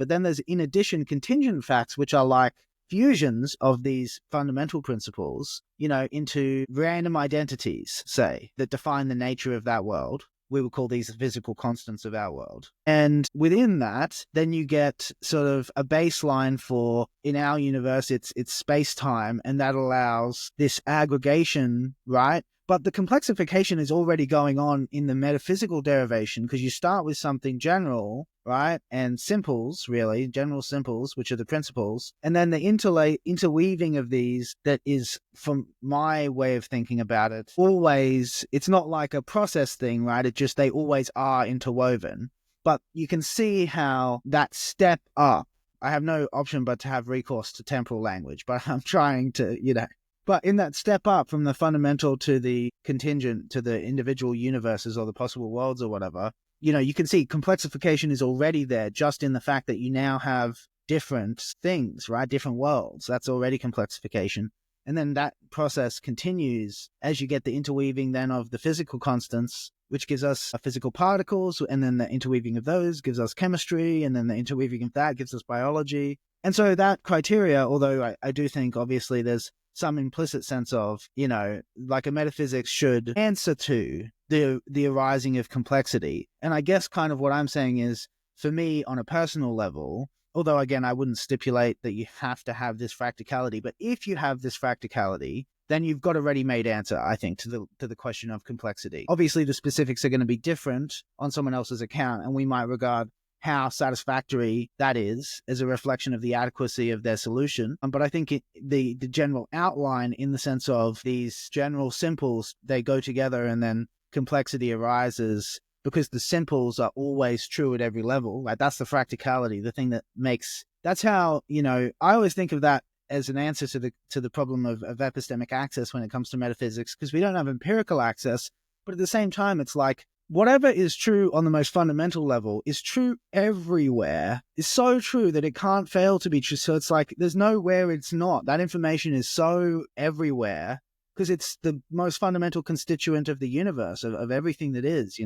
But then there's, in addition, contingent facts, which are like fusions of these fundamental principles, into random identities, say, that define the nature of that world. We would call these physical constants of our world. And within that, then you get sort of a baseline for, in our universe, it's space-time, and that allows this aggregation, right? But the complexification is already going on in the metaphysical derivation, because you start with something general, right? And simples, really, general simples, which are the principles. And then the interweaving of these that is, from my way of thinking about it, always, it's not like a process thing, right? It just, they always are interwoven. But you can see how that step up, I have no option but to have recourse to temporal language, but I'm trying to, But in that step up from the fundamental to the contingent to the individual universes or the possible worlds or whatever, you can see complexification is already there just in the fact that you now have different things, right? Different worlds. That's already complexification. And then that process continues as you get the interweaving then of the physical constants, which gives us physical particles. And then the interweaving of those gives us chemistry. And then the interweaving of that gives us biology. And so that criteria, although I do think obviously there's some implicit sense of, like a metaphysics should answer to the arising of complexity. And I guess kind of what I'm saying is, for me on a personal level, although again, I wouldn't stipulate that you have to have this fractality, but if you have this fractality, then you've got a ready-made answer, I think, to the question of complexity. Obviously, the specifics are going to be different on someone else's account, and we might regard how satisfactory that is as a reflection of the adequacy of their solution. But I think the general outline, in the sense of these general simples, they go together and then complexity arises because the simples are always true at every level, right? That's the fractality, the thing that makes, that's how, I always think of that as an answer to the problem of epistemic access when it comes to metaphysics, because we don't have empirical access, but at the same time, it's like, whatever is true on the most fundamental level is true everywhere. It's so true that it can't fail to be true. So it's like, there's nowhere it's not. That information is so everywhere because it's the most fundamental constituent of the universe, of everything that is,